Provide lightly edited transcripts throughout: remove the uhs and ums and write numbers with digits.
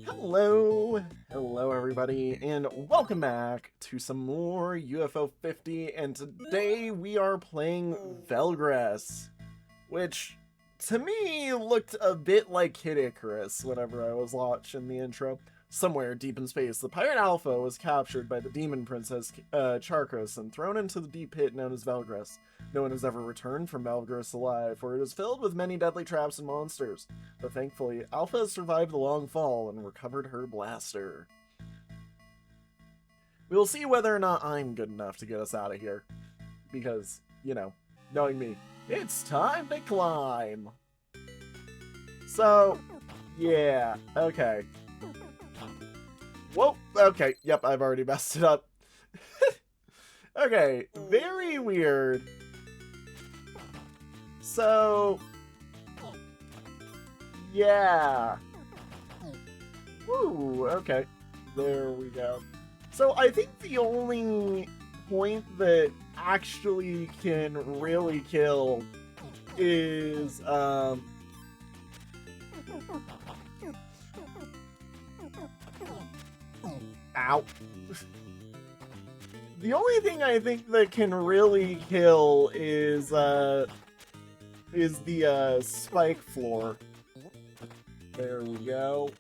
Hello everybody, and welcome back to some more UFO 50, and today we are playing VELGRESS, which to me looked a bit like Kid Icarus whenever I was watching the intro. Somewhere deep in space, the Pirate Alpha was captured by the demon princess Charkos and thrown into the deep pit known as VELGRESS. No one has ever returned from VELGRESS alive, for it is filled with many deadly traps and monsters. But thankfully, Alpha has survived the long fall and recovered her blaster. We will see whether or not I'm good enough to get us out of here. Because, you know, knowing me, it's time to climb! So, yeah, okay. Whoa, okay, yep, I've already messed it up. Okay, very weird. So, yeah. Woo, okay, there we go. So I think the only point that actually can really kill is, ow. The only thing I think that can really kill is the spike floor. There we go.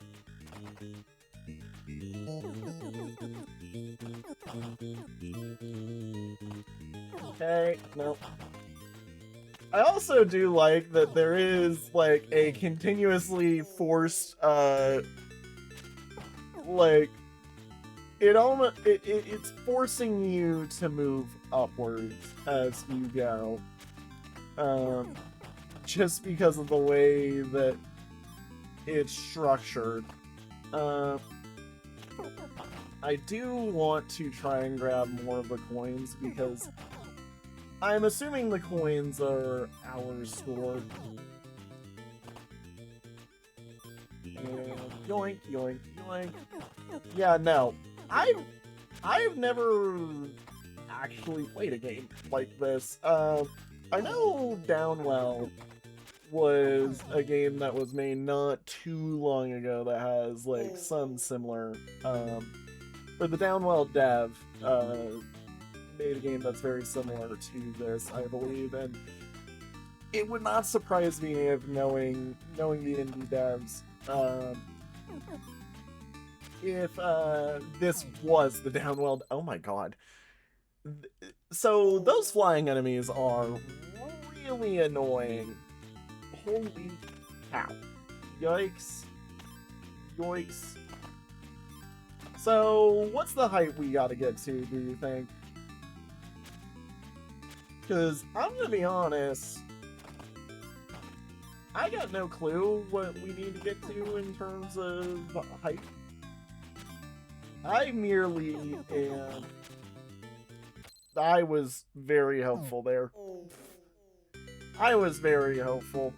Okay, no. I also do like that there is like a continuously forced like it's forcing you to move upwards as you go, just because of the way that it's structured. I do want to try and grab more of the coins because I'm assuming the coins are ours stored. And yoink, yoink, yoink. Yeah, no. I've never actually played a game like this. I know Downwell was a game that was made not too long ago that has like some similar, or the Downwell dev made a game that's very similar to this, I believe, and it would not surprise me if knowing the indie devs, if this was the Downwell. Oh my god. So those flying enemies are really annoying. Holy cow. Yikes. Yoinks. So what's the height we gotta get to, do you think? Because I'm gonna be honest, I got no clue what we need to get to in terms of height. I merely am... I was very helpful there. I was very helpful.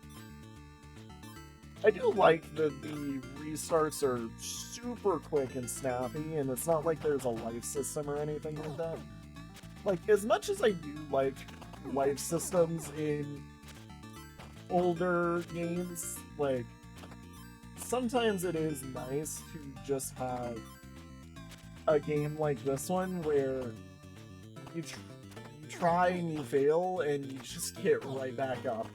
I do like that the restarts are super quick and snappy, and it's not like there's a life system or anything like that. Like, as much as I do like life systems in older games, like, sometimes it is nice to just have a game like this one where you try and you fail and you just get right back up.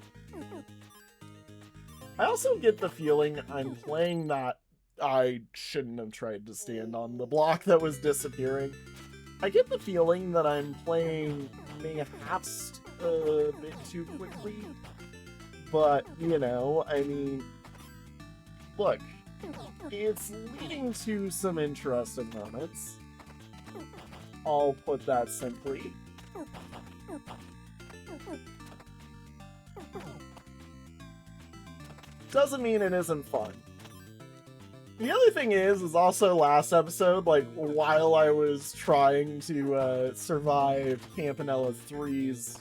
I also get the feeling I'm playing that I shouldn't have tried to stand on the block that was disappearing. I get the feeling that I'm playing mayhaps a bit too quickly, but, you know, I mean, look, it's leading to some interesting moments. I'll put that simply. Doesn't mean it isn't fun. The other thing is also last episode, like, while I was trying to survive Campanella 3's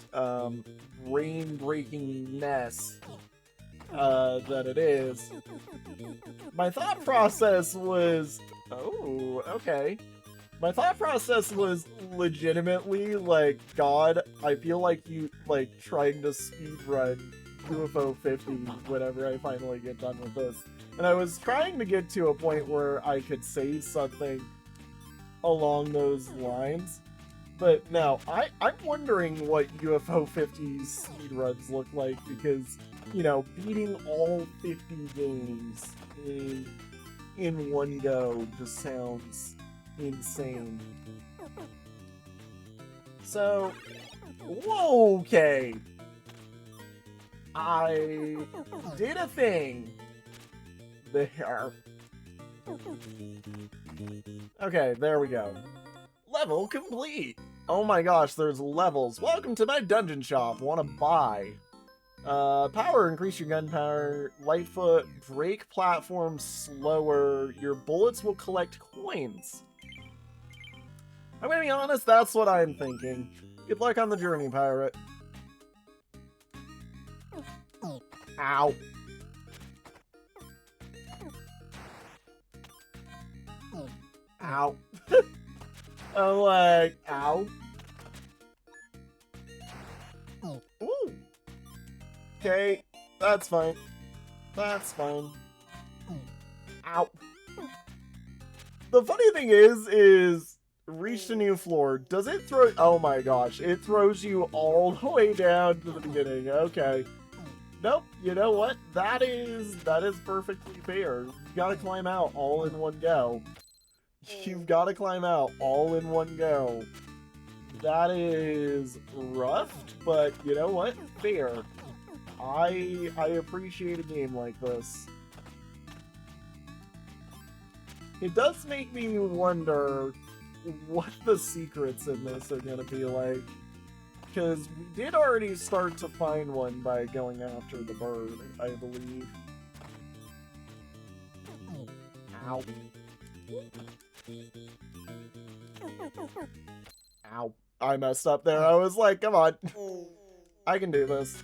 brain-breaking mess that it is, my thought process was, oh, okay. My thought process was legitimately, like, God, I feel like you, like, trying to speedrun UFO 50 whenever I finally get done with this. And I was trying to get to a point where I could say something along those lines. But now, I'm wondering what UFO 50 speedruns look like because, you know, beating all 50 games in one go just sounds insane. So, whoa, okay. I did a thing there. Okay, there we go. Level complete! Oh my gosh, there's levels. Welcome to my dungeon shop. Wanna buy? Power, increase your gun power. Lightfoot, break platforms slower. Your bullets will collect coins. I'm gonna be honest, that's what I'm thinking. Good luck on the journey, pirate. Ow. Ow. I'm like, ow. Ooh. Okay, that's fine. That's fine. Ow. The funny thing is reach a new floor. Does it throw? Oh my gosh, it throws you all the way down to the beginning. Okay. Nope. You know what? That is perfectly fair. You gotta climb out all in one go. You've got to climb out all in one go. That is rough, but you know what? Fair. I appreciate a game like this. It does make me wonder what the secrets in this are going to be like. Because we did already start to find one by going after the bird, I believe. Ow. Ow. I messed up there. I was like, come on. I can do this.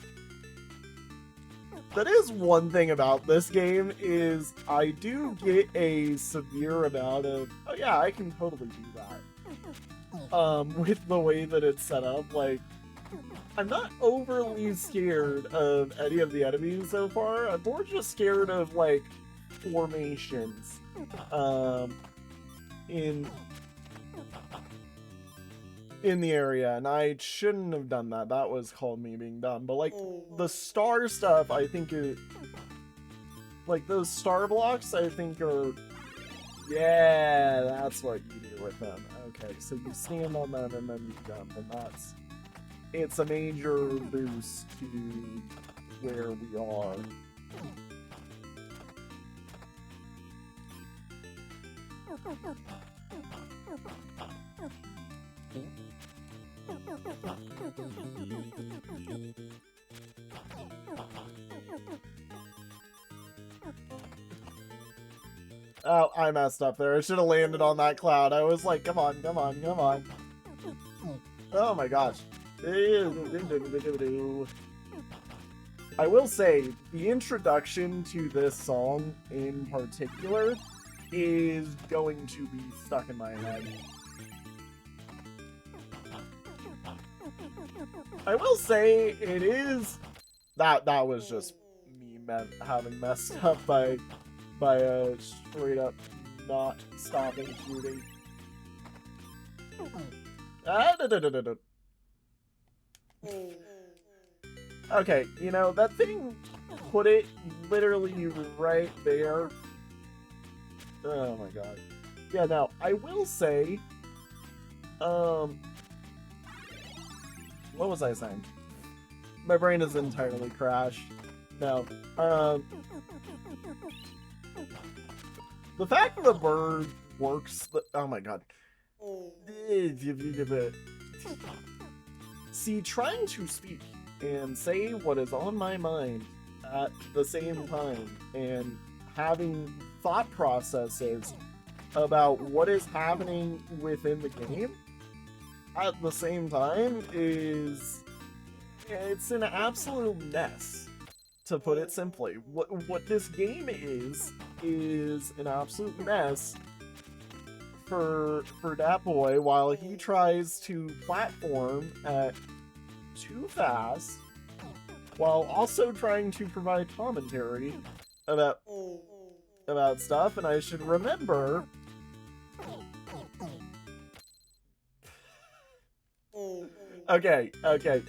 That is one thing about this game is I do get a severe amount of, oh yeah, I can totally do that. With the way that it's set up, like, I'm not overly scared of any of the enemies so far. I'm more just scared of, like, formations. In the area, and I shouldn't have done that. That was called me being dumb. But like the star stuff, I think is like those star blocks. I think are yeah, that's what you do with them. Okay, so you stand on them and then you jump, and it's a major boost to where we are. Oh, I messed up there. I should have landed on that cloud. I was like, come on, come on, come on. Oh my gosh. I will say, the introduction to this song in particular is going to be stuck in my head. I will say it is that was just me having messed up by straight up not stopping shooting. Okay, you know that thing put it literally right there. Oh my god. Yeah, now I will say what was I saying? My brain is entirely crashed. No. The fact the bird works... Oh my god. See, trying to speak and say what is on my mind at the same time and having thought processes about what is happening within the game at the same time it's an absolute mess, to put it simply. What this game is an absolute mess for that boy while he tries to platform at too fast while also trying to provide commentary about about stuff, and I should remember... Okay,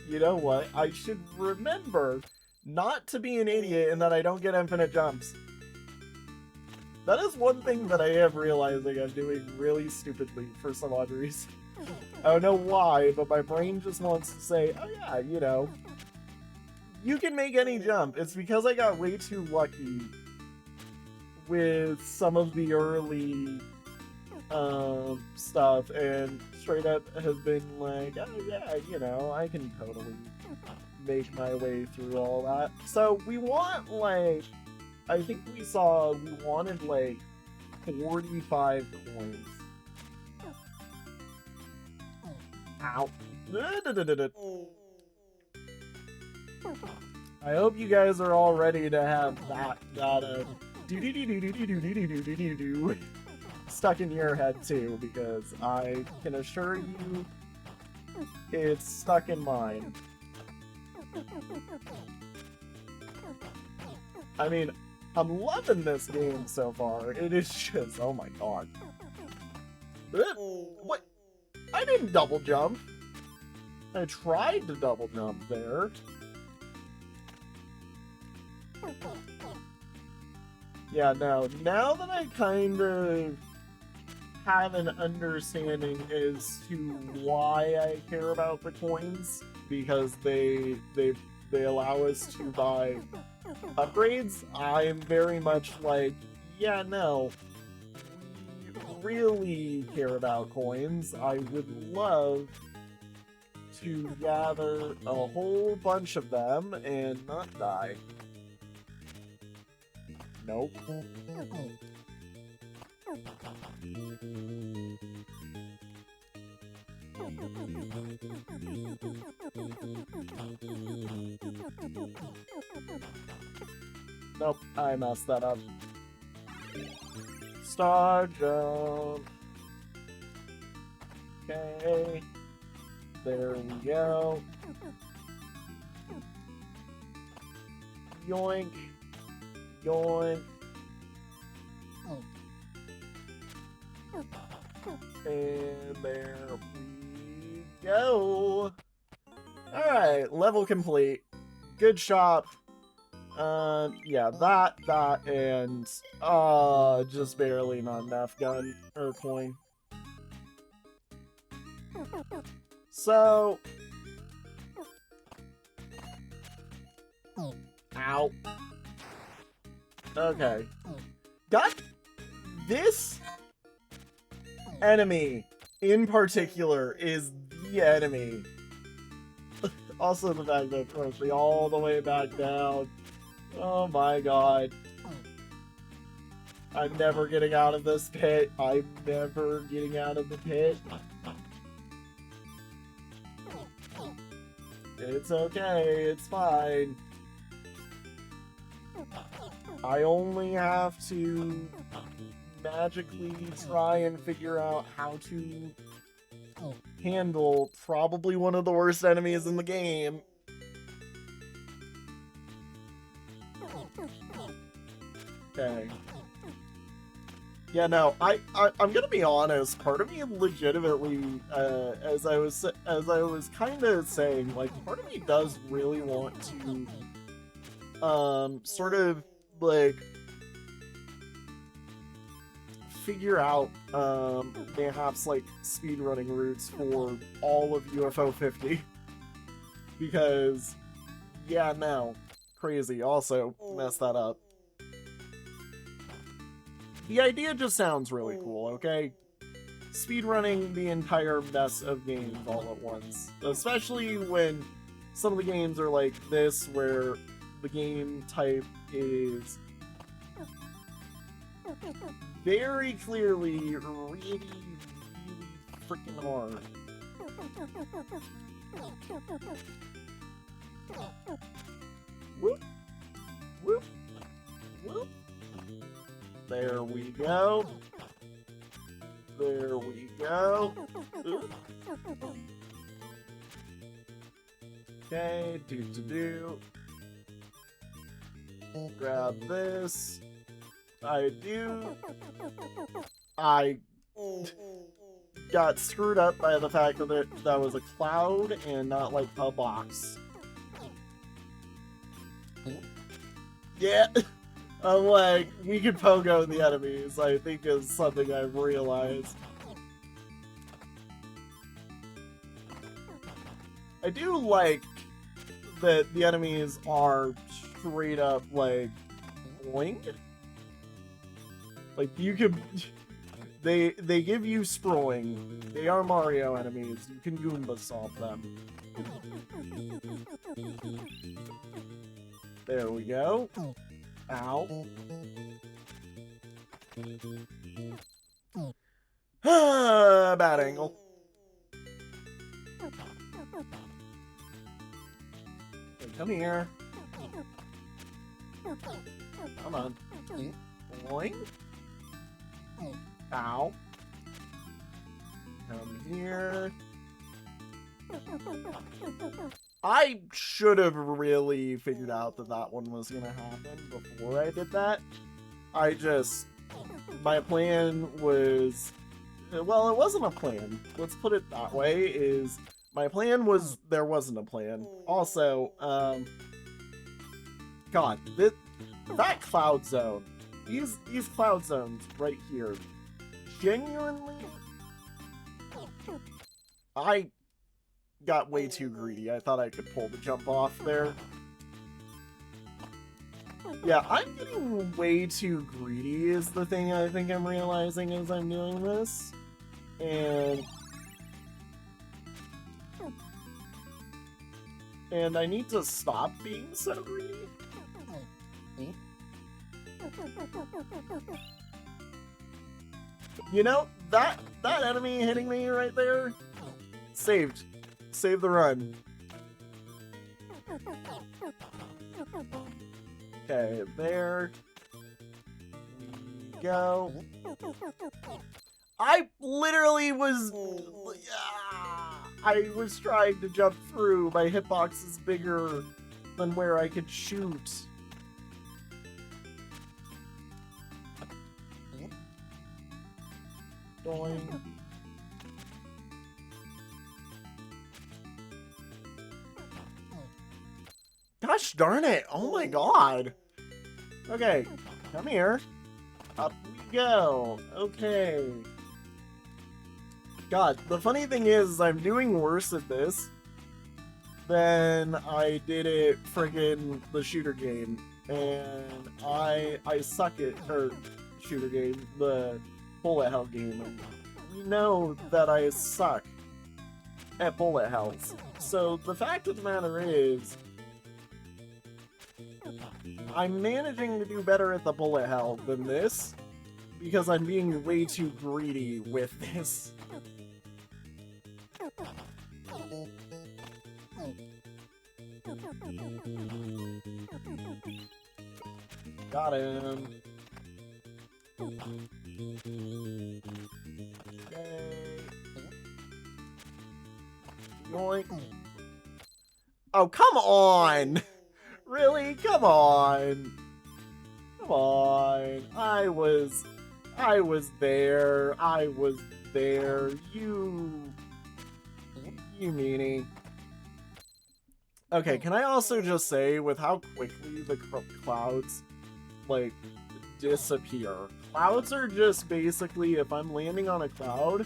you know what? I should remember not to be an idiot and that I don't get infinite jumps. That is one thing that I am realizing I'm doing really stupidly for some odd reason. I don't know why, but my brain just wants to say, oh yeah, you know, you can make any jump. It's because I got way too lucky with some of the early stuff, and straight up have been like, oh yeah, you know, I can totally make my way through all that. So we want, like, I think we wanted like 45 coins. Ow. I hope you guys are all ready to have that stuck in your head too, because I can assure you it's stuck in mine. I mean, I'm loving this game so far. It is just, oh my god. What? I didn't double jump. I tried to double jump there. Yeah, no. Now that I kind of have an understanding as to why I care about the coins, because they allow us to buy upgrades, I'm very much like, yeah, no, we really care about coins. I would love to gather a whole bunch of them and not die. Nope. Nope, I messed that up. Star jump. Okay. There we go. Yoink. Yoink. And there we go. Alright, level complete. Good shop. Yeah, that, and, just barely not enough gun, or coin. So... Ow. Okay. Got this enemy in particular is the enemy. Also the fact that it throws me all the way back down. Oh my god. I'm never getting out of this pit. I'm never getting out of the pit. It's okay, it's fine. I only have to magically try and figure out how to handle probably one of the worst enemies in the game. Okay. Yeah, no, I'm gonna be honest. Part of me legitimately, as I was kind of saying, like, part of me does really want to, sort of like figure out, perhaps like speedrunning routes for all of UFO 50, because, yeah, no, crazy. Also, messed that up. The idea just sounds really cool, okay? Speedrunning the entire mess of games all at once. Especially when some of the games are like this, where the game type is very clearly really freaking hard. Whoop. Whoop. Whoop. There we go. There we go. Ooh. Okay, do. Grab this. I got screwed up by the fact that that was a cloud and not like a box. Yeah, I'm like, we can pogo the enemies, I think is something I've realized. I do like that the enemies are straight up like boing. Like you can, they give you sproing. They are Mario enemies. You can Goomba stomp them. There we go. Ow. Bad angle. Okay, come here. Come on. Boing. Ow. Come here. I should have really figured out that that one was gonna happen before I did that. My plan was, well, it wasn't a plan. Let's put it that way, is my plan was, there wasn't a plan. Also, God, that cloud zone, these cloud zones right here, genuinely, I got way too greedy. I thought I could pull the jump off there. Yeah, I'm getting way too greedy is the thing I think I'm realizing as I'm doing this. And I need to stop being so greedy. You know, that enemy hitting me right there, saved the run. Okay, there we go. I literally was, I was trying to jump through. My hitbox is bigger than where I could shoot. Doing. Gosh darn it! Oh my god! Okay, come here. Up we go. Okay. God, the funny thing is, I'm doing worse at this than I did at friggin' the shooter game. And I suck at, or shooter game, the bullet hell game. And we know that I suck at bullet hells. So the fact of the matter is, I'm managing to do better at the bullet hell than this because I'm being way too greedy with this. Got him. Okay. Yoink. Oh, come on! Really? Come on. Come on. I was there. I was there. You meanie. Okay, can I also just say, with how quickly the clouds, like, disappear. Clouds are just basically, if I'm landing on a cloud,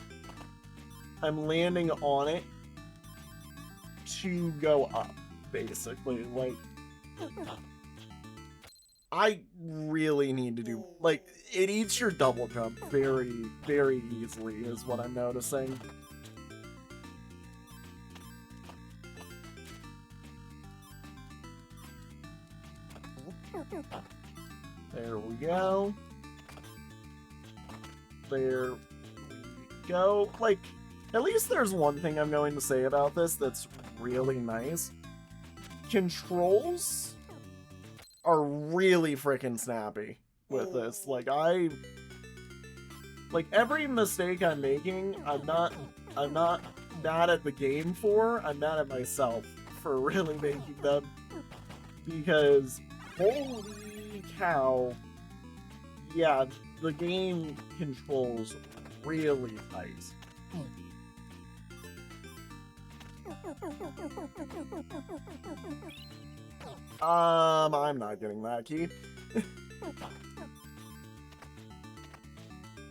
I'm landing on it to go up, basically. Like, I really need to do, like, it eats your double jump very, very easily is what I'm noticing. There we go. There we go. Like, at least there's one thing I'm going to say about this that's really nice. Controls are really freaking snappy with this. Like, every mistake I'm making, I'm not mad at the game for, I'm mad at myself for really making them. Because, holy cow, yeah, the game controls really tight. I'm not getting that key.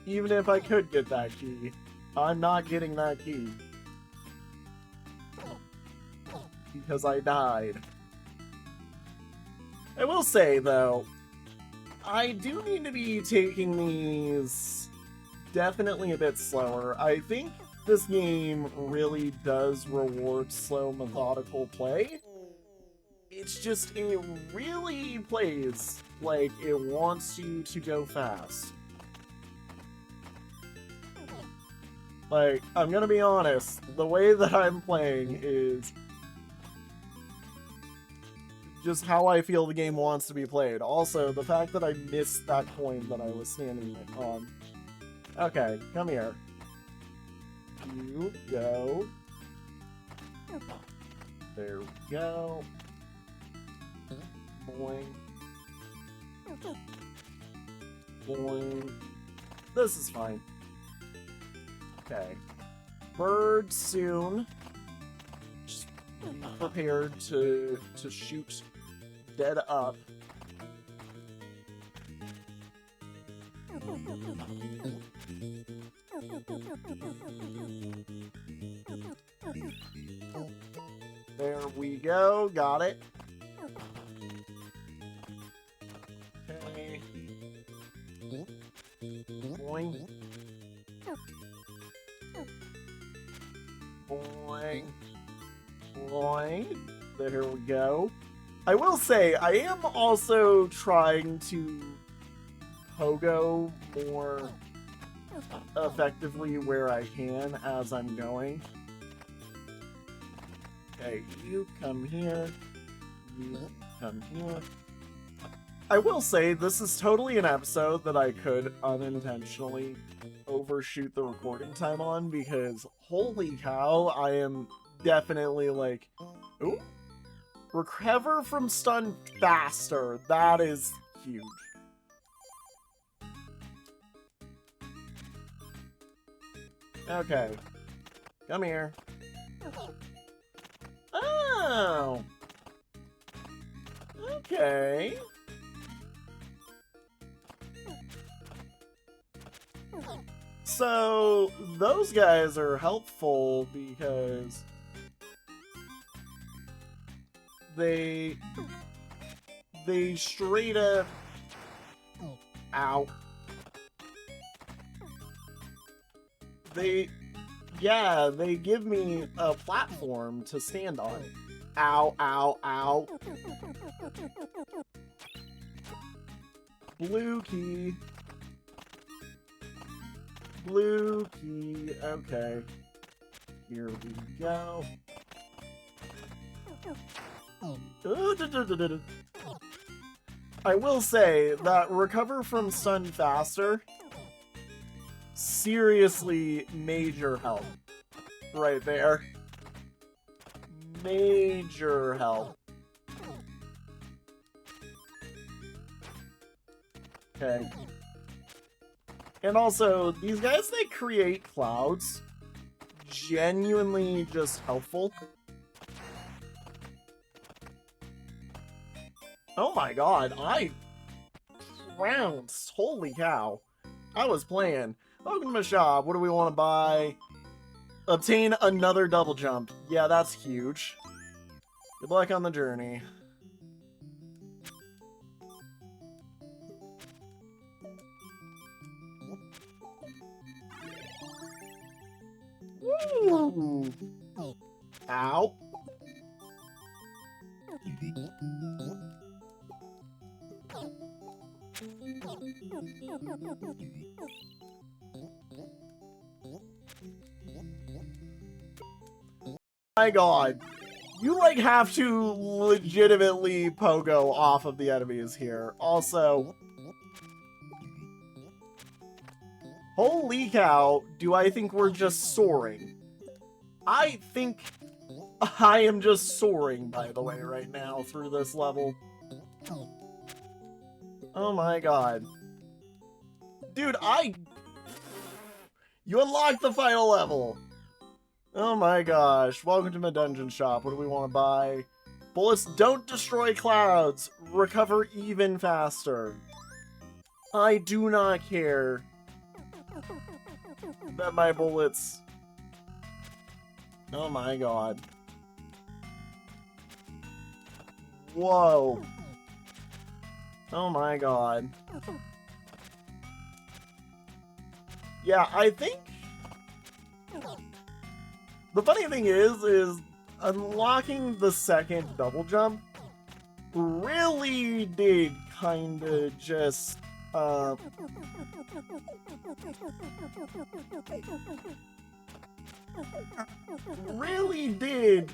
Even if I could get that key, I'm not getting that key. Because I died. I will say, though, I do need to be taking these definitely a bit slower. I think this game really does reward slow, methodical play. It's just, it really plays like it wants you to go fast. Like, I'm gonna be honest, the way that I'm playing is just how I feel the game wants to be played. Also, the fact that I missed that coin that I was standing on. Okay, come here. You go. There we go. Boing. Boing. This is fine. Okay. Bird soon. Just be prepared to shoot dead up. There we go. Got it. Okay. Boing. Boing. Boing. There we go. I will say, I am also trying to pogo more effectively where I can as I'm going. Okay, you come here. You come here. I will say, this is totally an episode that I could unintentionally overshoot the recording time on, because holy cow, I am definitely like, ooh, recover from stun faster. That is huge. Okay. Come here. Oh. Okay. So, those guys are helpful because they straight up, ow, they give me a platform to stand on. Ow, ow, ow. Blue key. Blue key. Okay. Here we go. I will say that recover from stun faster, seriously major help right there. Major help. Okay. And also, these guys that create clouds, genuinely just helpful. Oh my god, I trounced. Holy cow. I was playing. Welcome to my shop. What do we want to buy? Obtain another double jump. Yeah, that's huge. Good luck on the journey. Woo! Ow. My god. You, like, have to legitimately pogo off of the enemies here. Also, holy cow, do I think we're just soaring. I think I am just soaring, by the way, right now through this level. Oh my god. Dude, You unlocked the final level! Oh my gosh. Welcome to my dungeon shop. What do we want to buy? Bullets don't destroy clouds. Recover even faster. I do not care that my bullets... Oh my god. Whoa. Oh my god. Yeah, I think... The funny thing is unlocking the second double jump really did kinda just, really did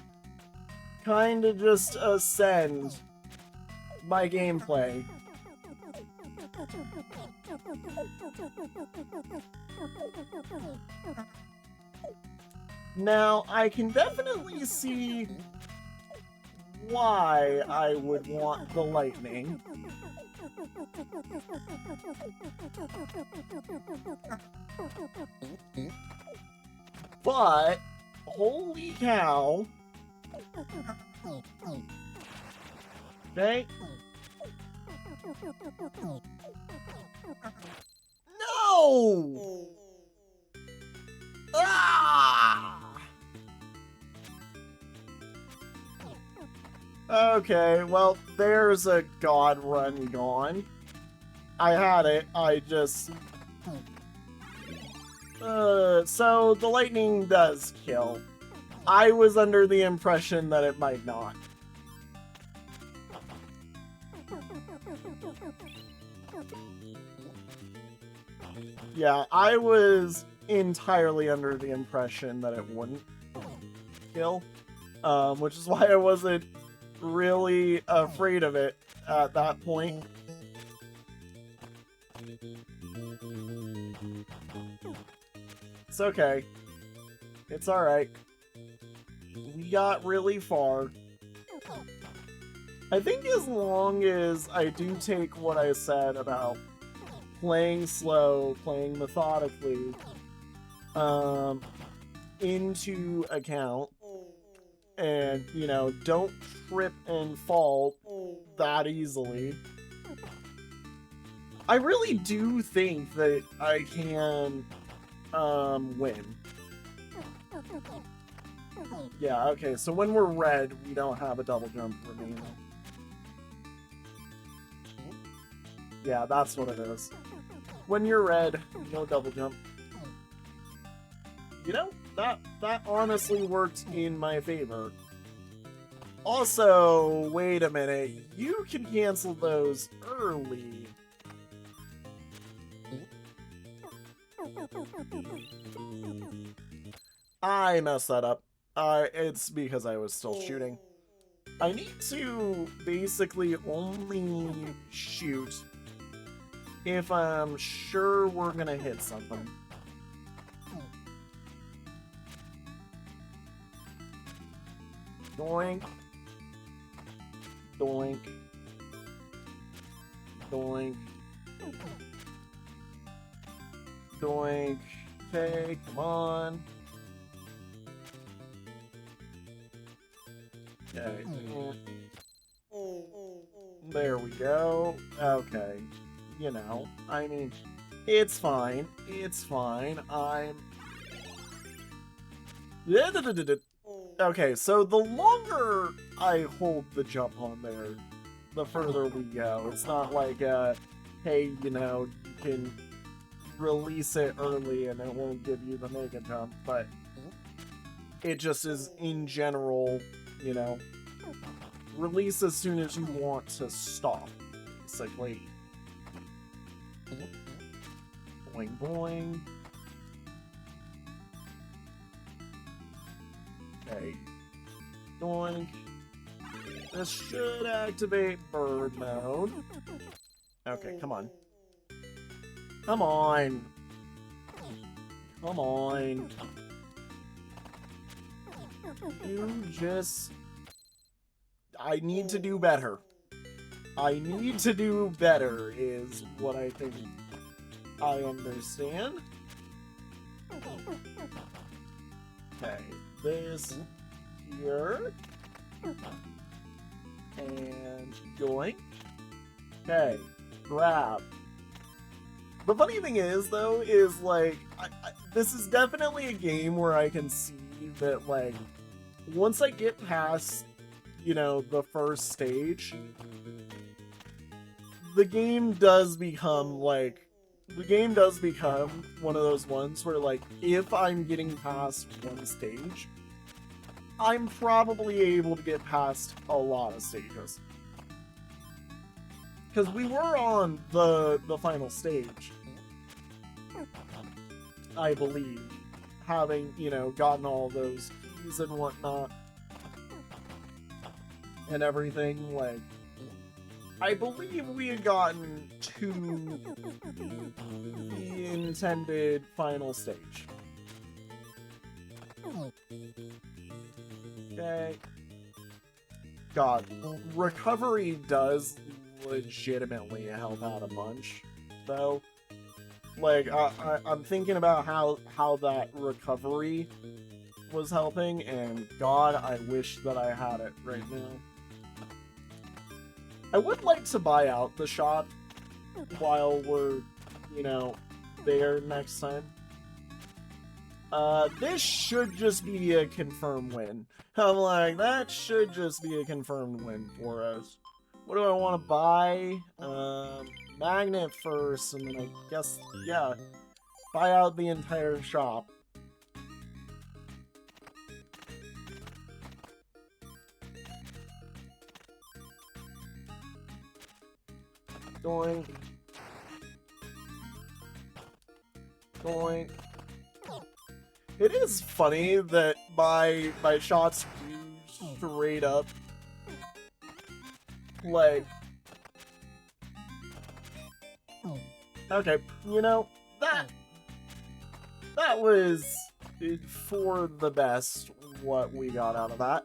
kinda just ascend my gameplay. Now, I can definitely see why I would want the lightning. But, holy cow. Okay. No! Ah! Okay, well, there's a god run gone. I had it, I just... so the lightning does kill. I was under the impression that it might not. Yeah, I was entirely under the impression that it wouldn't kill, which is why I wasn't really afraid of it at that point. It's okay. It's alright. We got really far. I think as long as I do take what I said about playing slow, playing methodically, into account, and, you know, don't trip and fall that easily, I really do think that I can, win. Yeah, okay, so when we're red, we don't have a double jump remaining. Yeah, that's what it is. When you're red, no double jump. You know, that honestly worked in my favor. Also, wait a minute, you can cancel those early. I messed that up. It's because I was still shooting. I need to basically only shoot if I'm sure we're gonna hit something. Doink. Doink. Doink. Doink. Okay, come on. Okay. There we go. Okay. You know, I mean, it's fine. It's fine. Okay, so the longer I hold the jump on there, the further we go. It's not like, hey, you know, you can release it early and it won't give you the mega jump, but it just is, in general, you know, release as soon as you want to stop, basically. Boing, boing. Okay. Doink. This should activate bird mode. Okay, come on. Come on. Come on. You just... I need to do better. I need to do better is what I think I understand. Okay, this here. And going. Okay, grab. The funny thing is, though, is like, this is definitely a game where I can see that, like, once I get past, you know, the first stage, the game does become, like, one of those ones where, like, if I'm getting past one stage, I'm probably able to get past a lot of stages. Because we were on the final stage, I believe, having, you know, gotten all those keys and whatnot, and everything, like, I believe we had gotten to the intended final stage. Okay. God, recovery does legitimately help out a bunch, though. Like, I'm thinking about how that recovery was helping, and God, I wish that I had it right now. I would like to buy out the shop while we're, you know, there next time. This should just be a confirmed win. I'm like, that should just be a confirmed win for us. What do I want to buy? Magnet first, and then I guess, yeah, buy out the entire shop. Doink. Doink. It is funny that my shots do straight up, like, okay, you know, that was for the best what we got out of that.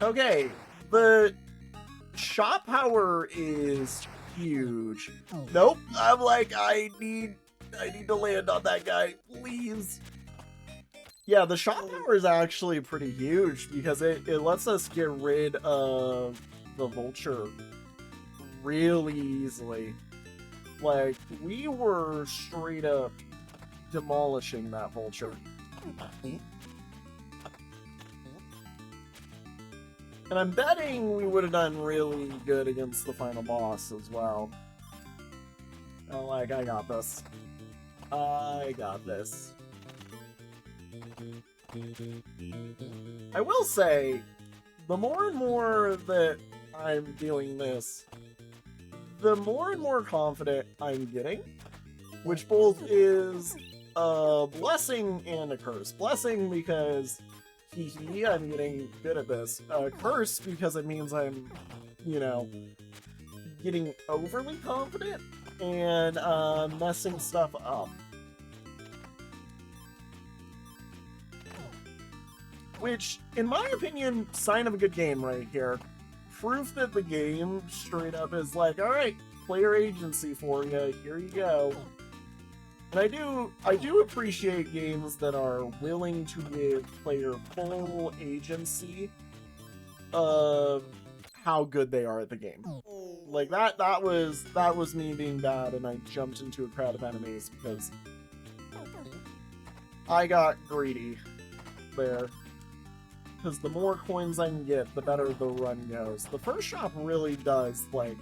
Okay, the shot power is huge. Nope, I'm like, I need to land on that guy, please. Yeah, the shot power is actually pretty huge because it lets us get rid of the vulture really easily. Like, we were straight up demolishing that vulture. And I'm betting we would have done really good against the final boss as well. Oh, like, I got this. I got this. I will say, the more and more that I'm doing this, the more and more confident I'm getting, which both is a blessing and a curse. Blessing because, I'm getting good at this. Curse because it means I'm, you know, getting overly confident and messing stuff up. Which, in my opinion, sign of a good game right here. Proof that the game straight up is like, alright, player agency for you, here you go. And I do appreciate games that are willing to give player full agency of how good they are at the game. Like that was me being bad and I jumped into a crowd of enemies because I got greedy there. Because the more coins I can get, the better the run goes. The first shop really does, like,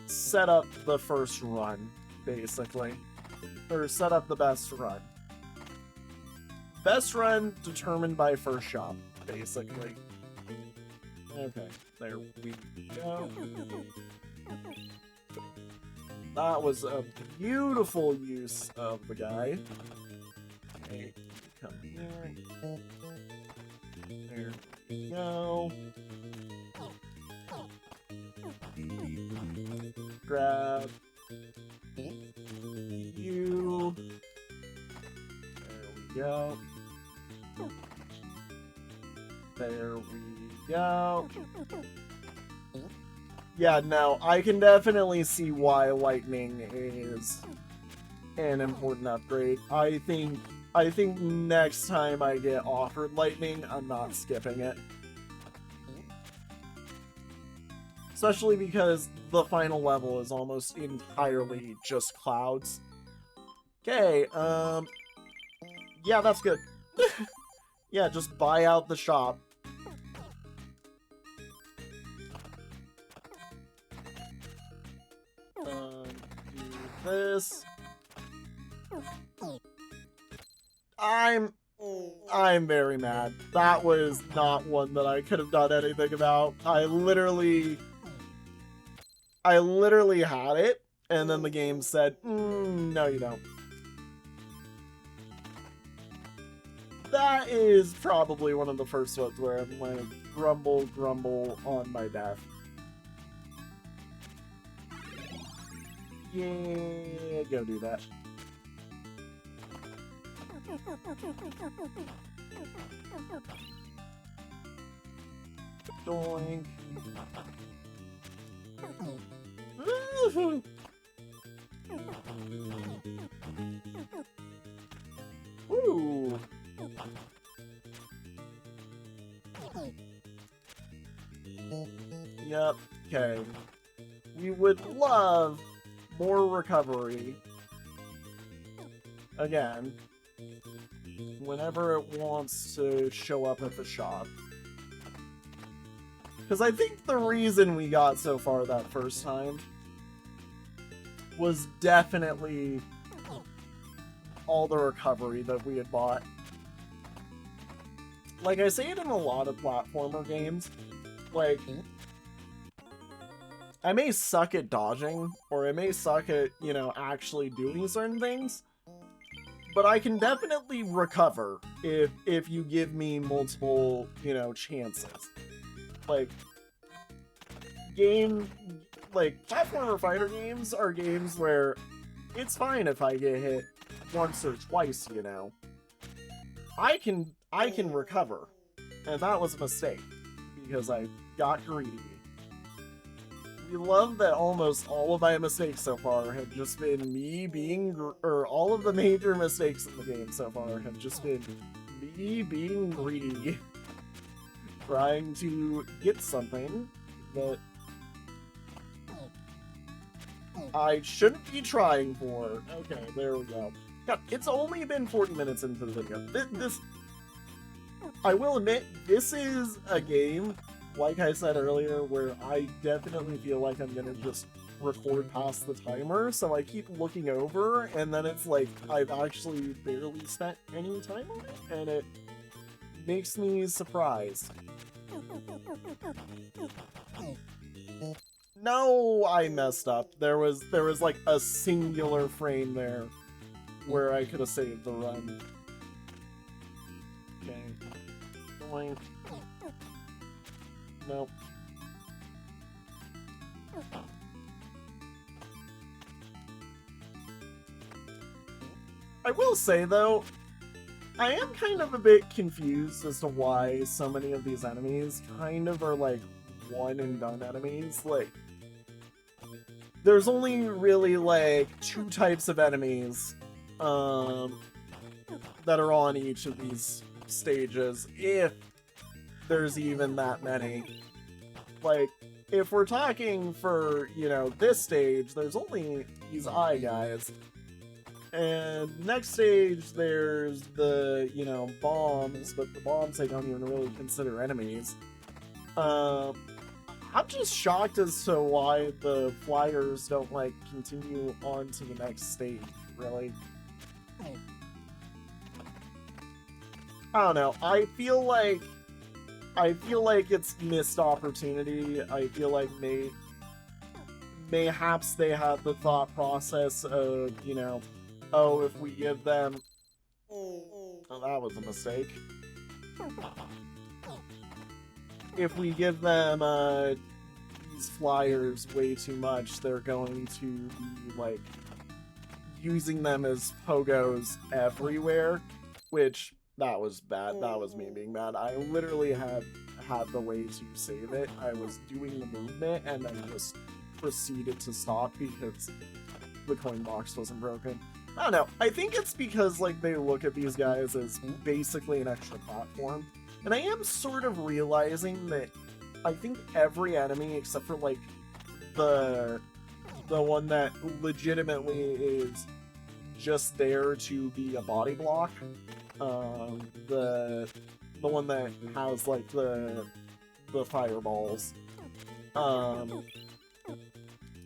set up the first run, basically. Or set up the best run. Best run determined by first shop, basically. Okay, there we go. That was a beautiful use of the guy. Okay. Come here. There we go. Grab you. There we go. There we go. Yeah, no, I can definitely see why lightning is an important upgrade. I think next time I get offered lightning, I'm not skipping it. Especially because the final level is almost entirely just clouds. Okay, yeah, that's good. Yeah, just buy out the shop. Do this. I'm very mad. That was not one that I could have done anything about. I literally had it, and then the game said, no you don't. That is probably one of the first ones where I'm going to grumble on my death. Yeah, go do that. Doink. Ooh. Yep, okay. We would love more recovery. Again, whenever it wants to show up at the shop. Because I think the reason we got so far that first time was definitely all the recovery that we had bought. Like, I say it in a lot of platformer games, like, I may suck at dodging, or I may suck at, you know, actually doing certain things, but I can definitely recover if you give me multiple, you know, chances. Like, platformer fighter games are games where it's fine if I get hit once or twice, you know. I can recover, and that was a mistake, because I got greedy. We love that almost all of my mistakes so far have just been me being, or all of the major mistakes in the game so far have just been me being greedy. Trying to get something that I shouldn't be trying for. Okay, there we go. God, it's only been 40 minutes into the video. This I will admit, this is a game, like I said earlier, where I definitely feel like I'm gonna just record past the timer, so I keep looking over, and then it's like I've actually barely spent any time on it, and it makes me surprised. No, I messed up. There was like a singular frame there where I could have saved the run. Okay. Doink. Nope. I will say though, I am kind of a bit confused as to why so many of these enemies kind of are like one and done enemies. Like, there's only really like 2 types of enemies that are on each of these stages, if there's even that many. Like, if we're talking for, you know, this stage, there's only these eye guys. And next stage, there's the, you know, bombs, but the bombs I don't even really consider enemies. I'm just shocked as to why the flyers don't, like, continue on to the next stage, really. I don't know, I feel like it's missed opportunity. I feel like mayhaps they had the thought process of, you know, oh, if we give them... Oh, that was a mistake. If we give them these flyers way too much, they're going to be, like, using them as pogos everywhere, which, that was bad. That was me being bad. I literally had had the way to save it. I was doing the movement and then just proceeded to stop because the coin box wasn't broken. I don't know. I think it's because like they look at these guys as basically an extra platform. And I am sort of realizing that I think every enemy except for like the one that legitimately is just there to be a body block, the one that has like the fireballs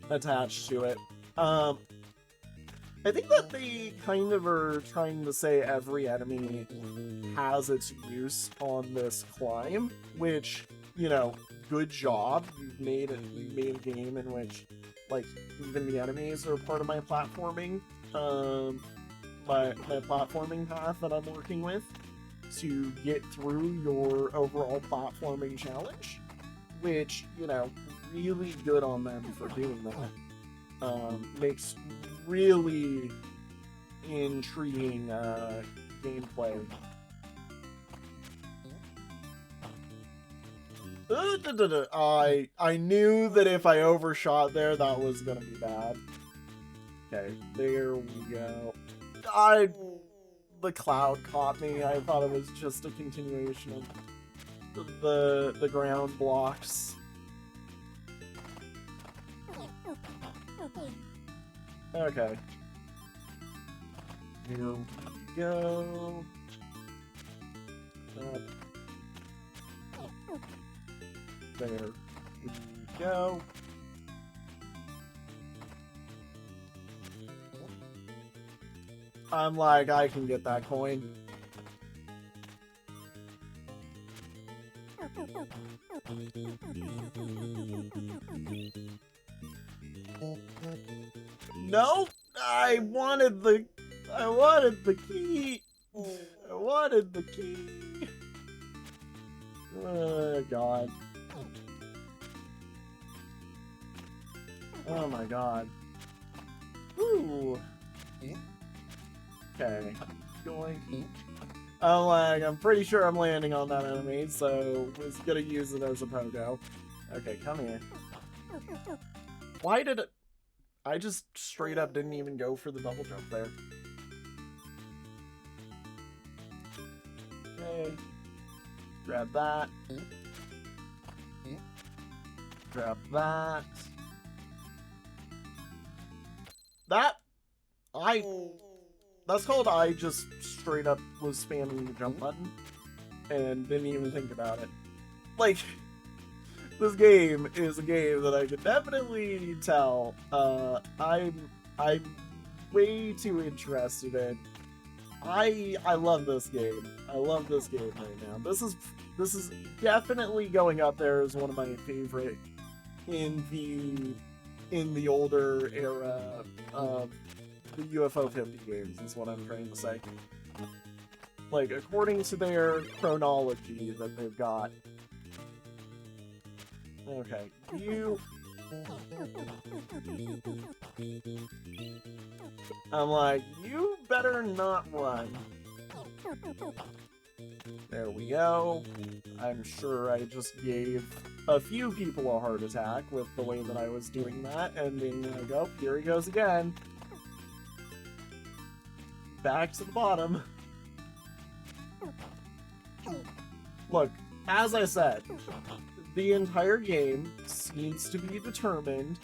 attached to it. I think that they kind of are trying to say every enemy has its use on this climb, which, you know, good job. You've made a game in which, like, even the enemies are part of my platforming, my platforming path that I'm working with to get through your overall platforming challenge, which, you know, really good on them for doing that. Makes really intriguing gameplay. I knew that if I overshot there, that was gonna be bad. Okay, there we go. The cloud caught me. I thought it was just a continuation of the ground blocks. Okay. Here we go. There we go. I'm like, I can get that coin. Nope! I wanted the key! I wanted the key! Oh, God. Oh my God. Ooh. Okay. Going. I'm pretty sure I'm landing on that enemy, so I was gonna use it as a pogo. Okay, come here. Why did it... I just straight up didn't even go for the double jump there. Okay. Grab that. Grab that. That's called I just straight up was spamming the jump button and didn't even think about it. Like, this game is a game that I could definitely tell I'm way too interested in. I love this game. I love this game right now. This is definitely going up there as one of my favorite in the older era of the UFO 50 games, is what I'm trying to say. Like, according to their chronology that they've got. Okay, you... I'm like, you better not run. There we go. I'm sure I just gave a few people a heart attack with the way that I was doing that, and then I go, here he goes again. Back to the bottom. Look, as I said, the entire game seems to be determined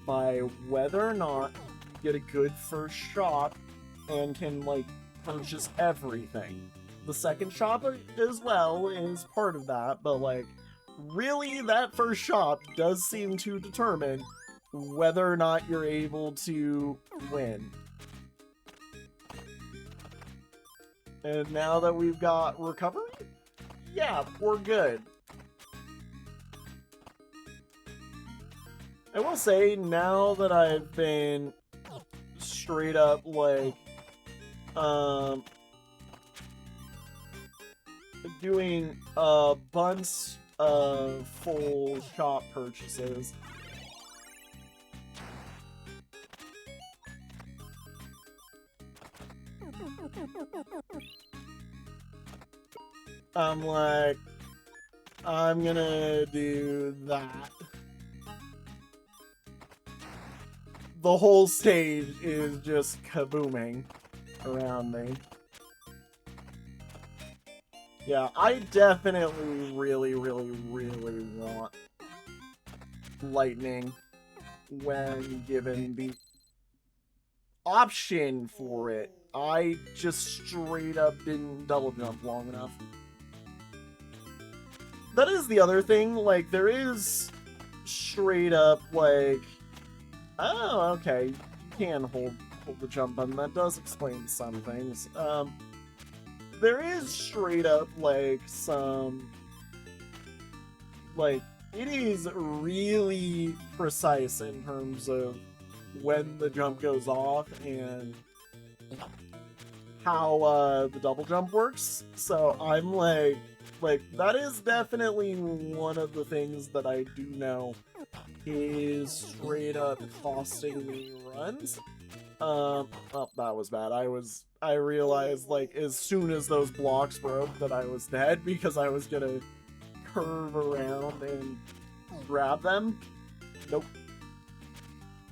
by whether or not you get a good first shop and can, like, purchase everything. The second shop as well is part of that, but, like, really that first shop does seem to determine whether or not you're able to win. And now that we've got recovery, yeah, we're good. I will say, now that I've been straight up, like, doing a bunch of full shop purchases, I'm like, I'm gonna do that. The whole stage is just kabooming around me. Yeah, I definitely really want lightning when given the option for it. I just straight up didn't double jump long enough. That is the other thing, like, there is straight up, like, oh, okay, you can hold the jump button. That does explain some things. There is straight up, like, some, like, it is really precise in terms of when the jump goes off and how the double jump works. So I'm like, that is definitely one of the things that I do know is straight up costing me runs. Oh, that was bad. I realized, like, as soon as those blocks broke that I was dead because I was gonna curve around and grab them. Nope.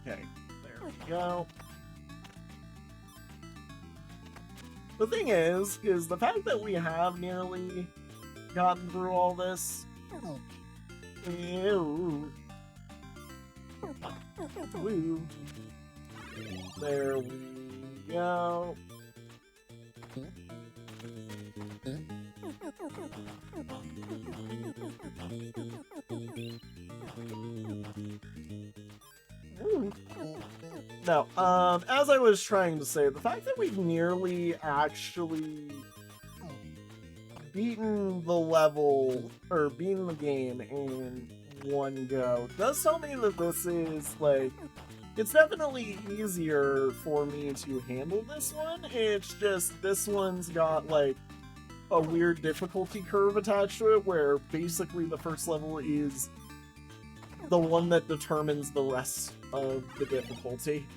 Okay, there we go. The thing is the fact that we have nearly gotten through all this. Ew. Woo. There we go. No, as I was trying to say, the fact that we've nearly actually beaten the level, or beaten the game in one go, does tell me that this is, like, it's definitely easier for me to handle this one. It's just, this one's got, like, a weird difficulty curve attached to it, where basically the first level is the one that determines the rest of the difficulty.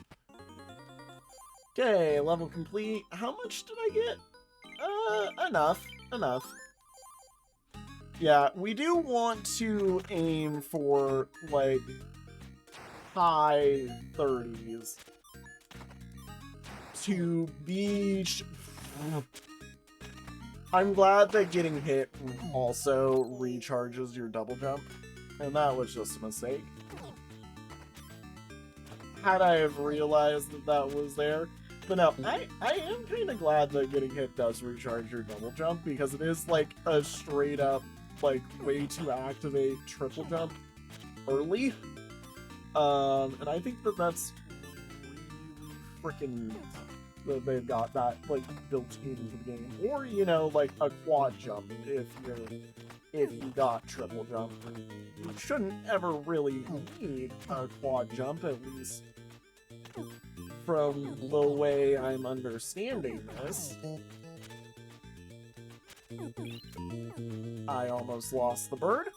Okay, level complete. How much did I get? Enough. Yeah, we do want to aim for, like, high 30s to be... I'm glad that getting hit also recharges your double jump, and that was just a mistake. Had I have realized that that was there. But no, I am kind of glad that getting hit does recharge your double jump, because it is, like, a straight up, like, way to activate triple jump early. And I think that that's really freaking that they've got that, like, built into the game. Or, you know, like a quad jump if you got triple jump. You shouldn't ever really need a quad jump, at least from the way I'm understanding this. I almost lost the bird.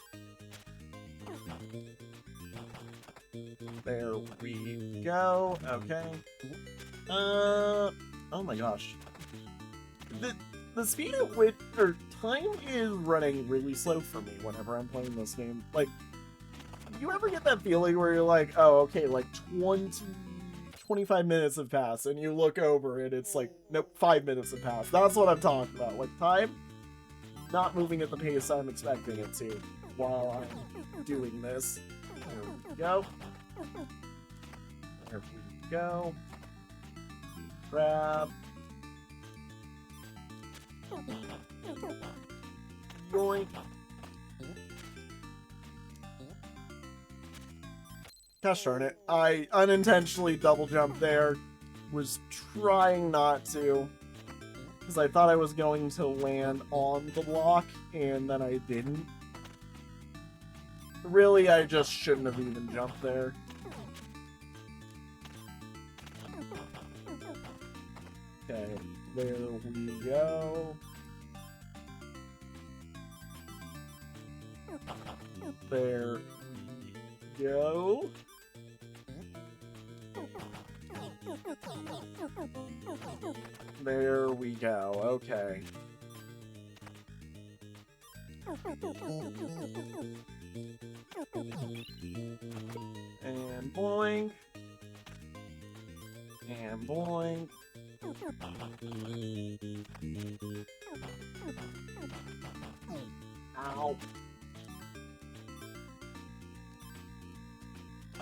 There we go. Okay. Oh my gosh. The speed at which, or time is running really slow for me whenever I'm playing this game. Like, you ever get that feeling where you're like, oh, okay, like 25 minutes have passed, and you look over and it's like, nope, 5 minutes have passed. That's what I'm talking about. Like, time not moving at the pace I'm expecting it to while I'm doing this. There we go. There we go. Grab. Yoink. Gosh darn it. I unintentionally double jumped there. Was trying not to, because I thought I was going to land on the block, and then I didn't. Really, I just shouldn't have even jumped there. Okay, there we go. There we go. There we go, okay. And boing. And boing. Ow.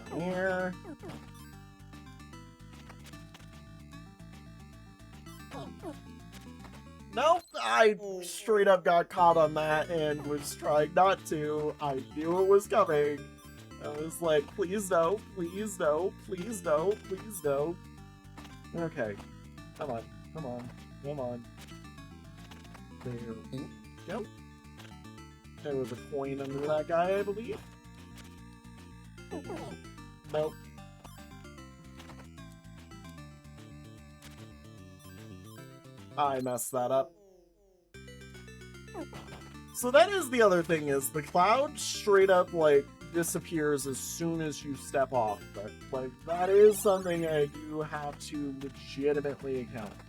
Come here. Nope, I straight up got caught on that and was trying not to. I knew it was coming. I was like, please no, please no, please no, please no. Okay, come on, come on, come on. There we go. There was a coin under that guy, I believe. Nope. I messed that up. So that is the other thing, is the cloud straight up, like, disappears as soon as you step off. But, like, that is something I do have to legitimately account for.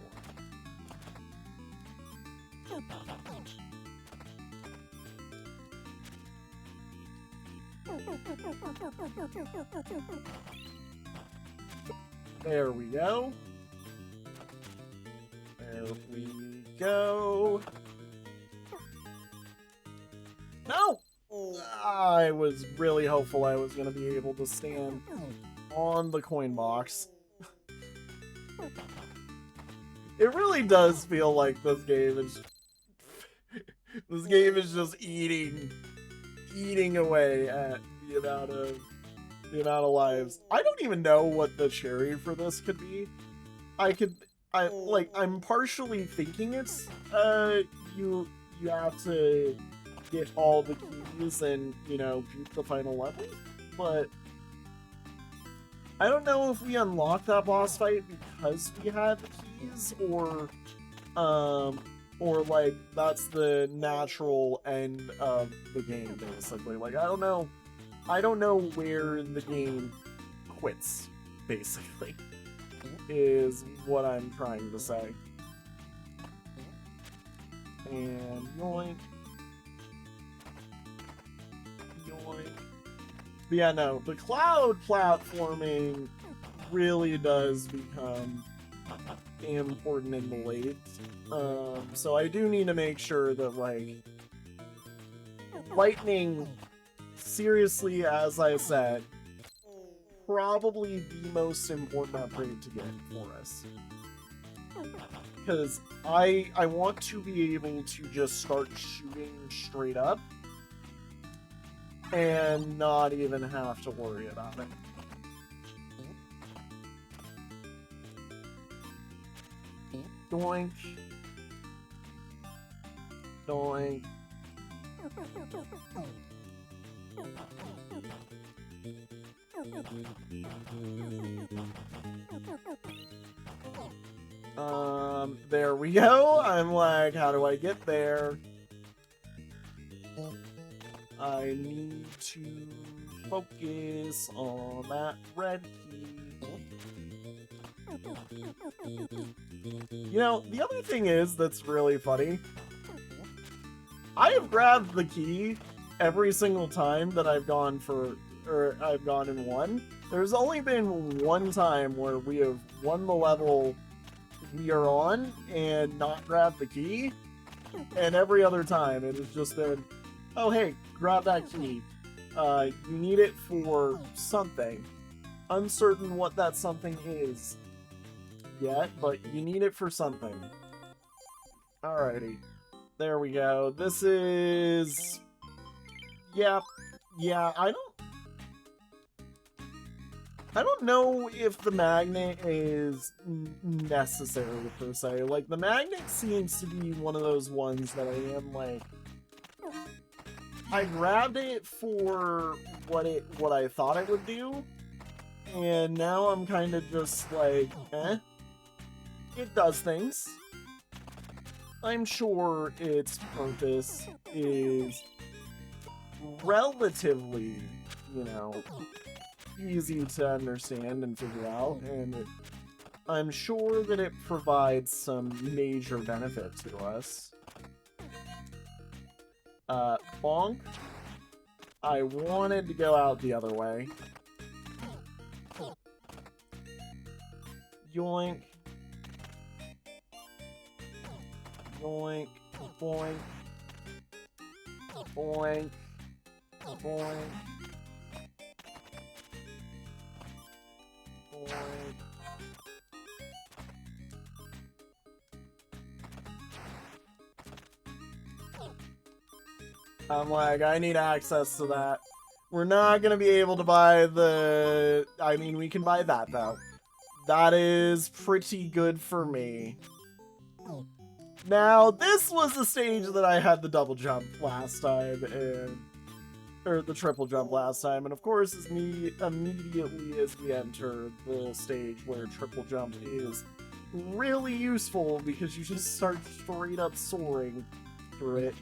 There we go. There we go. No! I was really hopeful I was going to be able to stand on the coin box. It really does feel like this game is just eating away at the amount of lives. I don't even know what the cherry for this could be. I'm partially thinking it's you have to get all the keys and, you know, beat the final level, but I don't know if we unlocked that boss fight because we had the keys, or like that's the natural end of the game, basically. Like, I don't know where the game quits, basically, is what I'm trying to say. And yoink. Yoink. But yeah, no, the cloud platforming really does become important in the late. So I do need to make sure that, like, lightning, seriously, as I said, probably the most important upgrade to get for us. Because I want to be able to just start shooting straight up and not even have to worry about it. Doink. Doink. There we go. I'm like, how do I get there? I need to focus on that red key. You know, the other thing is that's really funny. I have grabbed the key every single time that I've gone and won. There's only been one time where we have won the level we are on and not grabbed the key. And every other time it has just been, oh hey, grab that key. You need it for something. Uncertain what that something is yet, but you need it for something. Alrighty. There we go. This is... Yeah, I don't know if the magnet is necessary, per se. Like, the magnet seems to be one of those ones that I am like... I grabbed it for what I thought it would do, and now I'm kind of just like, eh. It does things. I'm sure its purpose is relatively, you know, easy to understand and figure out, and I'm sure that it provides some major benefit to us. Bonk. I wanted to go out the other way. Yoink. Yoink. Boink. Boink. Boink. Boink. I'm like, I need access to that. We're not gonna be able to buy the... I mean, we can buy that, though. That is pretty good for me. Now, this was the stage that I had the double jump last time, and... or the triple jump last time, and of course, immediately as we enter the stage where triple jump is really useful, because you just start straight up soaring through it,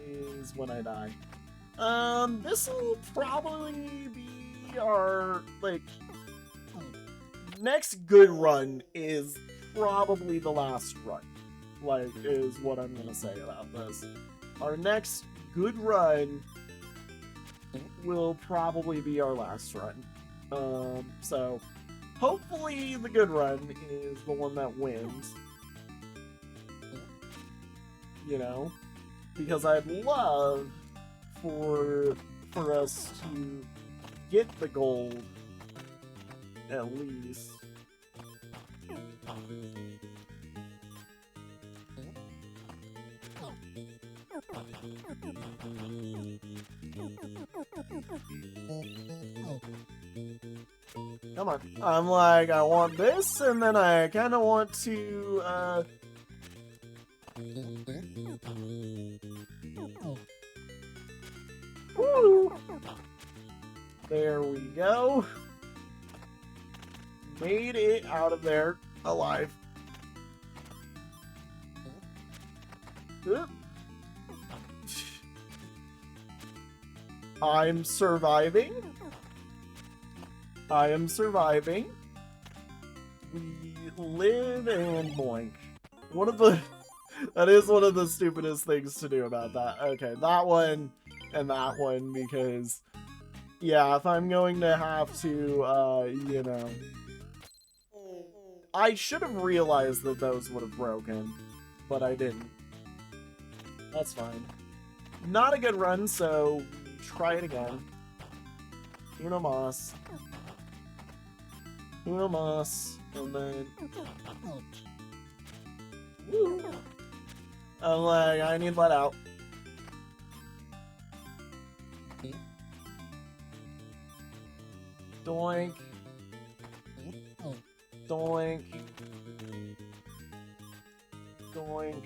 is when I die. This will probably be our, like, next good run is probably the last run, like, is what I'm gonna say about this. Our next good run will probably be our last run. So, hopefully the good run is the one that wins. You know? Because I'd love for us to get the gold, at least. Come on. I'm like, I want this, and then I kind of want to, Woo! There we go. Made it out of there alive. Oop. I'm surviving. I am surviving. We live and boink. One of the... that is one of the stupidest things to do about that. Okay, that one and that one, because... yeah, if I'm going to have to, you know... I should have realized that those would have broken, but I didn't. That's fine. Not a good run, so try it again. Uno mas. Uno mas. And then... woo. I'm like, I need let out. Doink. Doink. Doink.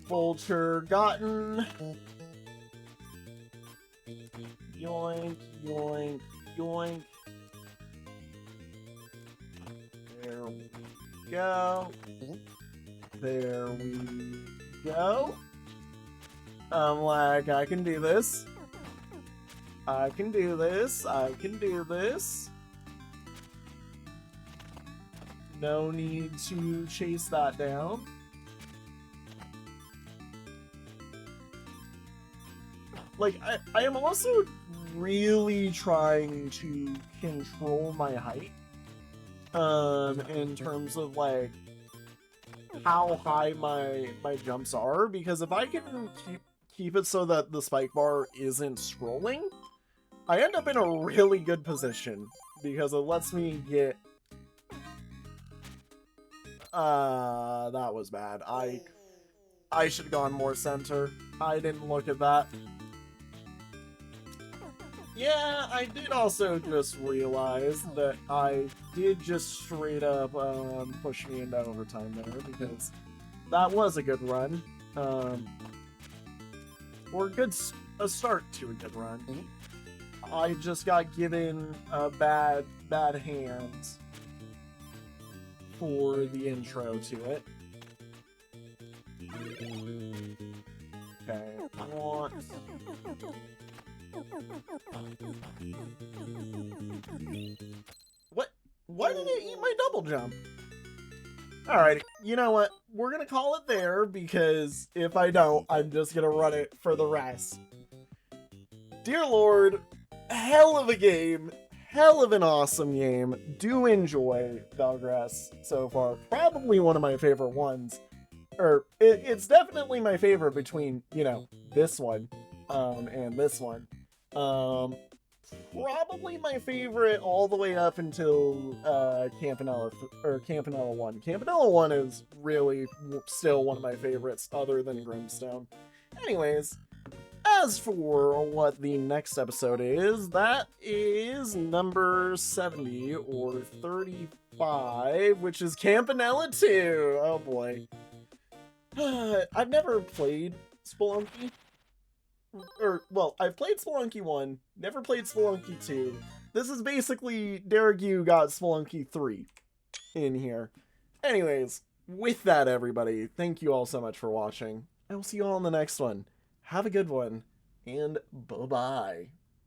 Vulture gotten. Yoink, yoink, yoink. There we go. There we go. I'm like, I can do this. I can do this. I can do this. No need to chase that down. Like, I am also really trying to control my height. In terms of, like, how high my jumps are. Because if I can keep it so that the spike bar isn't scrolling, I end up in a really good position. Because it lets me get... that was bad. I should have gone more center. I didn't look at that. Yeah, I did also just realize that I did just straight up push me into overtime there, because that was a good run. Or a start to a good run. I just got given a bad hand for the intro to it. Okay, I want... What? Why did it eat my double jump? Alright, you know what? We're gonna call it there, because if I don't, I'm just gonna run it for the rest. Dear Lord, hell of a game. Hell of an awesome game. Do enjoy VELGRESS so far. Probably one of my favorite ones. Or, it's definitely my favorite between, you know, this one, and this one. Probably my favorite all the way up until Campanella 1. Campanella 1 is really still one of my favorites, other than Grimstone. Anyways, as for what the next episode is, that is number 70 or 35, which is Campanella 2. Oh boy. I've never played Spelunky. Well, I've played Spelunky 1, never played Spelunky 2. This is basically Derek Yu got Spelunky 3 in here. Anyways, with that, everybody, thank you all so much for watching. I will see you all in the next one. Have a good one, and bye-bye.